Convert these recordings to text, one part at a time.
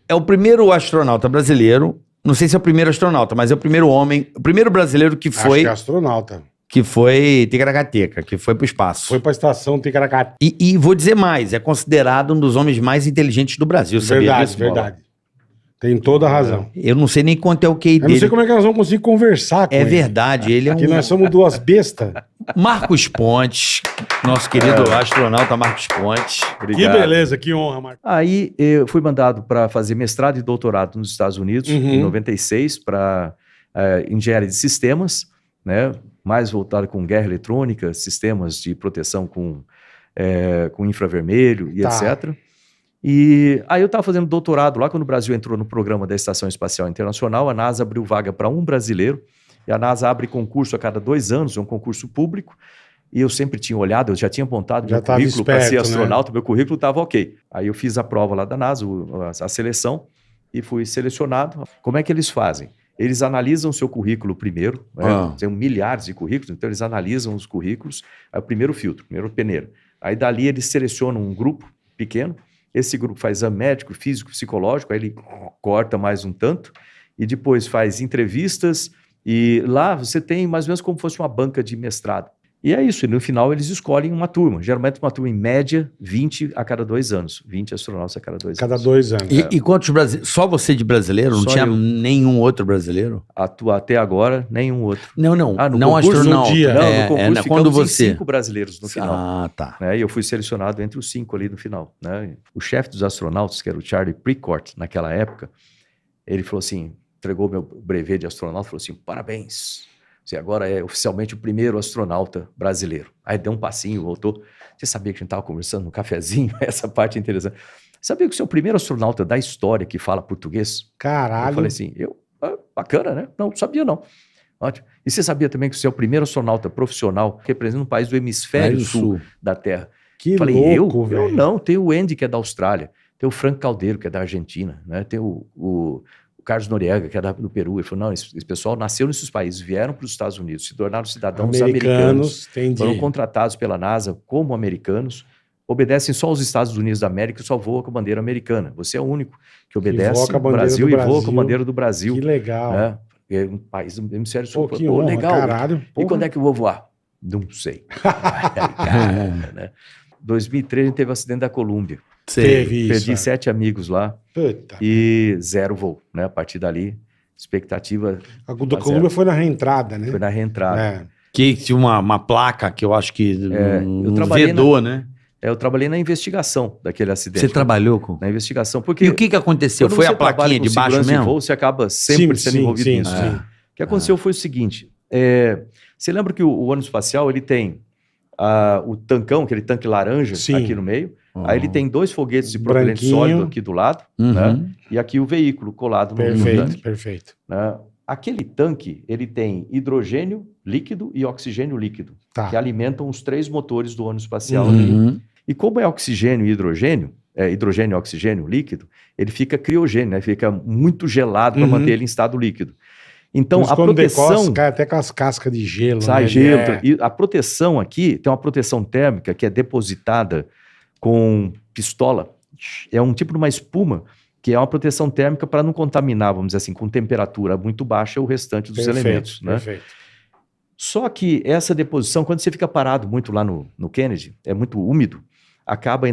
É o primeiro astronauta brasileiro, não sei se é o primeiro astronauta, mas é o primeiro homem, o primeiro brasileiro que Acho foi, que é astronauta. que foi Ticaracateca, que foi pro espaço. Foi pra estação Ticaracati. E vou dizer mais, é considerado um dos homens mais inteligentes do Brasil, sabia Verdade, disso, Bola? verdade. Tem toda a razão. Eu não sei nem quanto é o QI Eu não dele. sei como é que nós vamos conseguir conversar com É ele. verdade, ele é Aqui um... nós somos duas bestas. Marcos Pontes, nosso querido astronauta Marcos Pontes. Que beleza, que honra, Marcos. Aí eu fui mandado para fazer mestrado e doutorado nos Estados Unidos, em 96, para engenharia de sistemas, né? Mais voltado com guerra eletrônica, sistemas de proteção com infravermelho e Tá. etc. E aí eu estava fazendo doutorado lá, quando o Brasil entrou no programa da Estação Espacial Internacional, a NASA abriu vaga para um brasileiro, e a NASA abre concurso a cada 2 anos, é um concurso público, e eu sempre tinha olhado, eu já tinha apontado Já meu tava currículo para ser esperto, né? astronauta, meu currículo estava ok. Aí eu fiz a prova lá da NASA, a seleção, e fui selecionado. Como é que eles fazem? Eles analisam o seu currículo primeiro, né? Tem milhares de currículos, então eles analisam os currículos, é o primeiro filtro, primeiro peneira. Aí dali eles selecionam um grupo pequeno, esse grupo faz exame médico, físico, psicológico, aí ele corta mais um tanto, e depois faz entrevistas, e lá você tem mais ou menos como se fosse uma banca de mestrado. E é isso, e no final eles escolhem uma turma, geralmente uma turma em média, 20 a cada 2 anos, 20 astronautas a cada 2 Cada anos. 2 anos. E quantos brasileiros? Só você de brasileiro? Não Só tinha eu. nenhum outro brasileiro? Até agora, nenhum outro. Não, não. Ah, no não concurso, astronauta. no dia. Não, É, no concurso quando ficamos em você... 5 brasileiros no final. Ah, tá. Né? E eu fui selecionado entre os 5 ali no final. Né? O chefe dos astronautas, que era o Charlie Precourt, naquela época, ele falou assim, entregou meu brevet de astronauta, falou assim, parabéns, você agora é oficialmente o primeiro astronauta brasileiro. Aí deu um passinho, voltou. Você sabia que a gente estava conversando no cafezinho? Essa parte é interessante. Sabia que você é o primeiro astronauta da história que fala português? Caralho. Eu falei assim, bacana, né? Não sabia não. Ótimo. E você sabia também que você é o primeiro astronauta profissional que representa um país do hemisfério sul da Terra? Que Falei, louco, velho. Eu não, tem o Andy, que é da Austrália, tem o Frank Caldeiro, que é da Argentina, né? Tem o Carlos Noriega, que é do Peru. Ele falou, não, esse pessoal nasceu nesses países, vieram para os Estados Unidos, se tornaram cidadãos americanos, entendi. foram contratados pela NASA como americanos, obedecem só aos Estados Unidos da América e só voa com a bandeira americana. Você é o único que obedece voa o Brasil e voa com a bandeira do Brasil. Que legal. Né? É um país do hemisfério sul. Pô, que honra, legal. caralho. E quando é que eu vou voar? Não sei. Né? 2003 a gente teve o acidente da Colômbia. Teve isso. Perdi 7 amigos lá. Puta. E 0 voo, né? A partir dali, expectativa A da Colômbia foi na reentrada, né? foi na reentrada. É. Que tinha uma placa que eu acho que eu trabalhei vedou, né? Eu trabalhei na investigação daquele acidente. Você trabalhou com... Na investigação. Porque E o que aconteceu? quando Foi você a plaquinha trabalha com de baixo segurança mesmo? de voo, você acaba sempre sendo envolvido nisso. Sim. O que aconteceu foi o seguinte. Você lembra que o ônibus espacial ele tem o tancão, aquele tanque laranja aqui no meio. Aí ele tem 2 foguetes de propelente Branquinho. sólido aqui do lado, né? E aqui o veículo colado no tanque. Perfeito. Né? Aquele tanque, ele tem hidrogênio líquido e oxigênio líquido, Tá. que alimentam os 3 motores do ônibus espacial. Uhum. E como é oxigênio e hidrogênio e oxigênio líquido, ele fica criogênio, né? Fica muito gelado para manter ele em estado líquido. Então, Por isso, a quando proteção... decosta, cai até com as cascas de gelo. Sai né? gelo. É. E a proteção aqui tem uma proteção térmica que é depositada com pistola. É um tipo de uma espuma que é uma proteção térmica para não contaminar, vamos dizer assim, com temperatura muito baixa o restante dos elementos. Né? Perfeito. Só que essa deposição, quando você fica parado muito lá no Kennedy, é muito úmido, acaba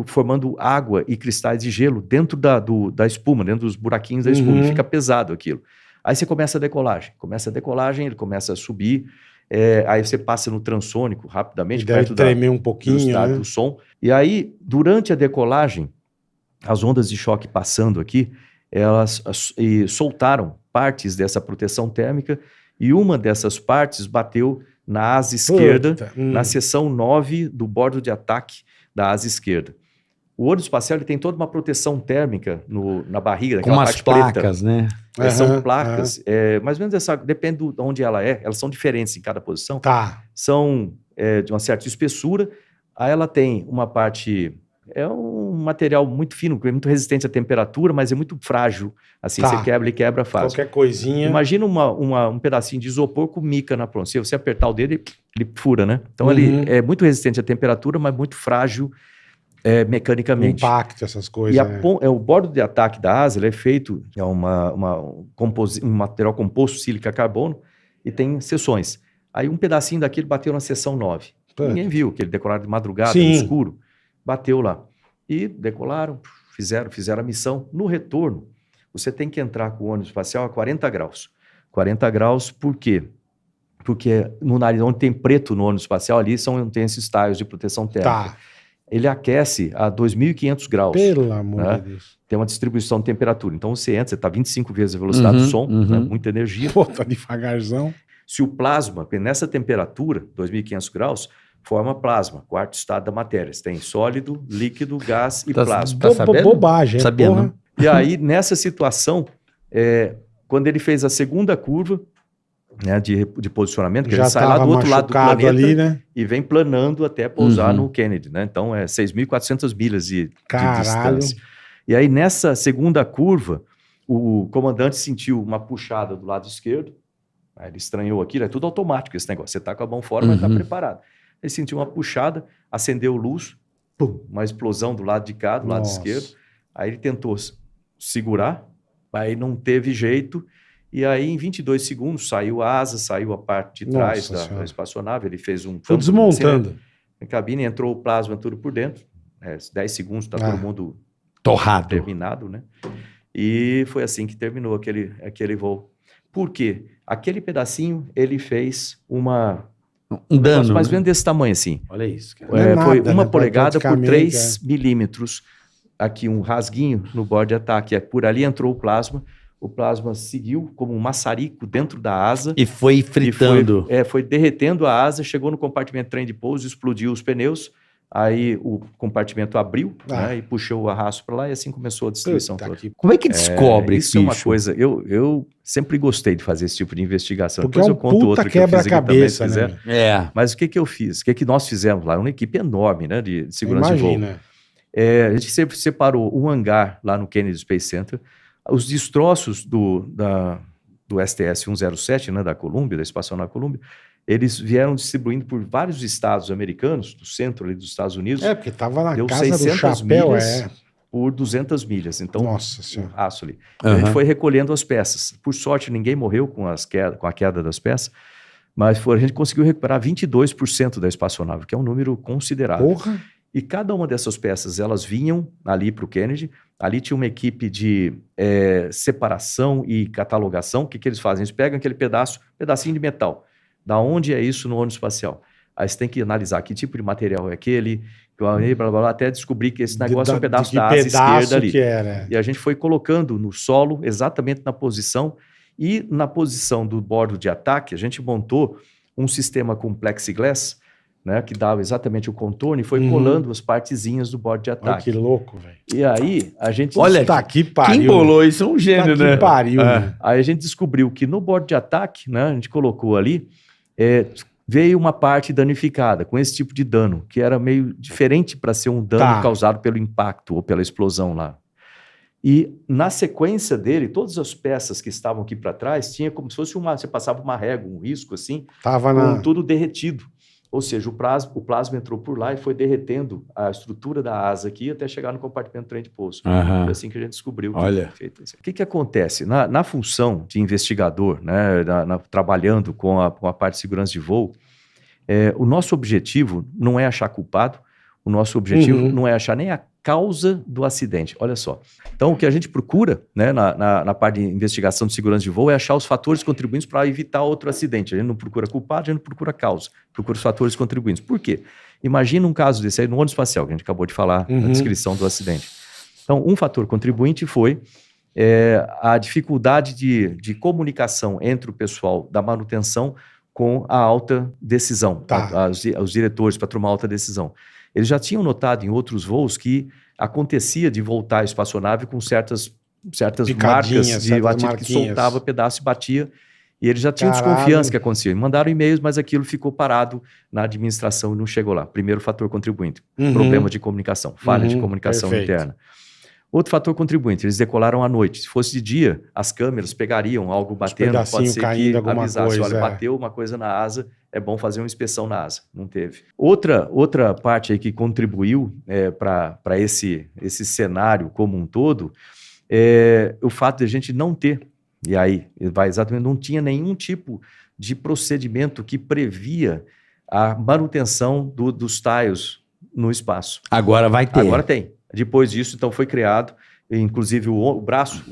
formando água e cristais de gelo dentro da espuma, dentro dos buraquinhos da espuma, e fica pesado aquilo. Aí você começa a decolagem, ele começa a subir, aí você passa no transônico rapidamente, E deve perto tremer um do pouquinho, estado né? do som. E aí, durante a decolagem, as ondas de choque passando aqui, elas soltaram partes dessa proteção térmica, e uma dessas partes bateu na asa esquerda, na seção 9 do bordo de ataque da asa esquerda. O ônibus espacial ele tem toda uma proteção térmica na barriga, Com daquela umas parte placas, preta. né? São placas, mais ou menos depende de onde ela é, elas são diferentes em cada posição. Tá. São de uma certa espessura, aí ela tem uma parte... É um material muito fino, é muito resistente à temperatura, mas é muito frágil. Assim, Tá. você quebra, ele quebra fácil. Qualquer coisinha. Imagina um pedacinho de isopor com mica na ponta. Se você apertar o dedo, ele fura, né? Então ele é muito resistente à temperatura, mas muito frágil mecanicamente. Impacto, essas coisas. E o bordo de ataque da asa ele é feito, um material composto sílica carbono e tem seções. Aí um pedacinho daquilo bateu na seção 9. Ninguém viu, que ele decolaram de madrugada, no escuro. Bateu lá. E decolaram, fizeram a missão. No retorno, você tem que entrar com o ônibus espacial a 40 graus. 40 graus por quê? Porque no nariz, onde tem preto no ônibus espacial, ali tem esses tiles de proteção térmica. Tá. Ele aquece a 2.500 graus. Pelo amor né? de Deus. Tem uma distribuição de temperatura. Então você entra, você está 25 vezes a velocidade do som, né? Muita energia. Pô, tá devagarzão. Se o plasma, nessa temperatura, 2.500 graus, forma plasma, quarto estado da matéria. Você tem sólido, líquido, gás e plasma. Tá sabendo? Bobagem. Sabia, porra. não? E aí, nessa situação, quando ele fez a segunda curva, né, de posicionamento, que Já ele sai lá do outro lado do planeta ali, né? e vem planando até pousar no Kennedy, né? Então, 6.400 milhas de distância. E aí, nessa segunda curva, o comandante sentiu uma puxada do lado esquerdo. Aí ele estranhou aquilo, é tudo automático esse negócio. Você está com a mão fora, mas está preparado. Ele sentiu uma puxada, acendeu luz, pum, uma explosão do lado de cá, do lado esquerdo. Aí ele tentou segurar, aí não teve jeito. E aí, em 22 segundos, saiu a asa, saiu a parte de trás da espaçonave. Ele fez um... Foi desmontando. Na cabine, entrou o plasma tudo por dentro. 10 segundos, está todo mundo... Torrado. Terminado, né? E foi assim que terminou aquele voo. Por quê? Aquele pedacinho, ele fez um dano. Mais ou menos desse tamanho, assim. Olha isso, cara. Foi 1 polegada por 3 milímetros. Aqui um rasguinho no bordo de ataque. Por ali entrou o plasma seguiu como um maçarico dentro da asa. E foi fritando. Foi derretendo a asa, chegou no compartimento de trem de pouso, explodiu os pneus, aí o compartimento abriu, né, e puxou o arrasto para lá e assim começou a destruição toda. Como é que descobre isso? É uma coisa, eu sempre gostei de fazer esse tipo de investigação. Porque depois eu conto outra que eu fiz aqui também, se quiser. Mas o que eu fiz? O que nós fizemos lá? Uma equipe enorme, né, de segurança de voo. A gente sempre separou um hangar lá no Kennedy Space Center. Os destroços do STS-107, né, da Columbia, da Espaçonave Columbia, eles vieram distribuindo por vários estados americanos, do centro ali dos Estados Unidos. Porque estava na deu casa 600 do chapéu, milhas por 200 milhas. Então, nossa senhora. Aço ali. A gente foi recolhendo as peças. Por sorte, ninguém morreu com a queda das peças, mas a gente conseguiu recuperar 22% da espaçonave, que é um número considerável. Porra! E cada uma dessas peças, elas vinham ali para o Kennedy. Ali tinha uma equipe de separação e catalogação. O que eles fazem? Eles pegam aquele pedacinho de metal. Da onde é isso no ônibus espacial? Aí você tem que analisar que tipo de material é aquele, blá, blá, blá, até descobrir que esse negócio é um pedaço da asa esquerda ali. E a gente foi colocando no solo, exatamente na posição. E na posição do bordo de ataque, a gente montou um sistema com plexiglass, né, que dava exatamente o contorno e foi colando as partezinhas do bordo de ataque. Olha que louco, velho. E aí, a gente... Olha, que pariu. Quem bolou isso é um gênio, né? Que pariu, né? Aí a gente descobriu que no bordo de ataque, né, a gente colocou ali, veio uma parte danificada, com esse tipo de dano, que era meio diferente para ser um dano causado pelo impacto ou pela explosão lá. E na sequência dele, todas as peças que estavam aqui para trás, tinha como se fosse você passava uma régua, um risco assim, com tudo derretido. Ou seja, o plasma entrou por lá e foi derretendo a estrutura da asa aqui até chegar no compartimento do trem de pouso. Foi assim que a gente descobriu. O que acontece? Na função de investigador, né, trabalhando com a parte de segurança de voo, o nosso objetivo não é achar culpado, o nosso objetivo não é achar nem a causa do acidente. Olha só. Então, o que a gente procura, né, na parte de investigação de segurança de voo é achar os fatores contribuintes para evitar outro acidente. A gente não procura culpado, a gente não procura causa. Procura os fatores contribuintes. Por quê? Imagina um caso desse aí no ônibus espacial, que a gente acabou de falar na descrição do acidente. Então, um fator contribuinte foi a dificuldade de comunicação entre o pessoal da manutenção com a alta decisão, os diretores para tomar alta decisão. Eles já tinham notado em outros voos que acontecia de voltar a espaçonave com certas marcas de latido que soltava pedaço e batia, e eles já tinham desconfiança que acontecia. Mandaram e-mails, mas aquilo ficou parado na administração e não chegou lá. Primeiro fator contribuinte, problema de comunicação, falha de comunicação interna. Outro fator contribuinte, eles decolaram à noite. Se fosse de dia, as câmeras pegariam algo batendo, pode ser que avisasse, olha, bateu uma coisa na asa, é bom fazer uma inspeção na asa. Não teve. Outra parte aí que contribuiu para esse cenário como um todo é o fato de a gente não ter, e aí vai exatamente, não tinha nenhum tipo de procedimento que previa a manutenção dos tiles no espaço. Agora vai ter. Agora tem. Depois disso, então, foi criado, inclusive o braço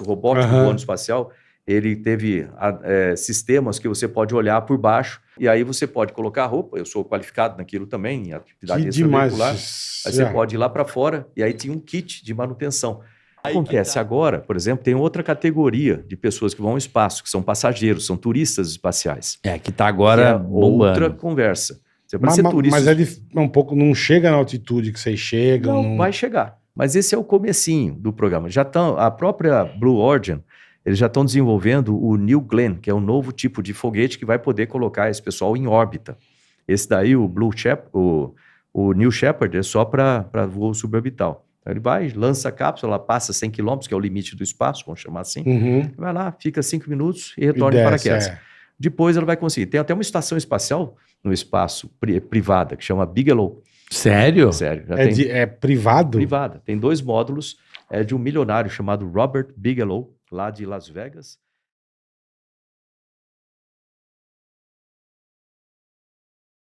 robótico do ônibus espacial, ele teve sistemas que você pode olhar por baixo e aí você pode colocar a roupa. Eu sou qualificado naquilo também, em atividade extraveicular. Aí você pode ir lá para fora e aí tinha um kit de manutenção. Acontece agora, por exemplo, tem outra categoria de pessoas que vão ao espaço, que são passageiros, são turistas espaciais. Que tá agora bombando. Outra conversa. Mas é um pouco, não chega na altitude que vocês chegam? Não, vai chegar. Mas esse é o comecinho do programa. A própria Blue Origin, eles já estão desenvolvendo o New Glenn, que é um novo tipo de foguete que vai poder colocar esse pessoal em órbita. Esse daí, o New Shepard, é só para voo suborbital. Ele vai, lança a cápsula, ela passa 100 km, que é o limite do espaço, vamos chamar assim. Vai lá, fica 5 minutos e retorna em paraquedas. Depois ela vai conseguir. Tem até uma estação espacial no espaço privada, que chama Bigelow. Sério? Sério. É privado? Privada. Tem 2 módulos de um milionário chamado Robert Bigelow, lá de Las Vegas.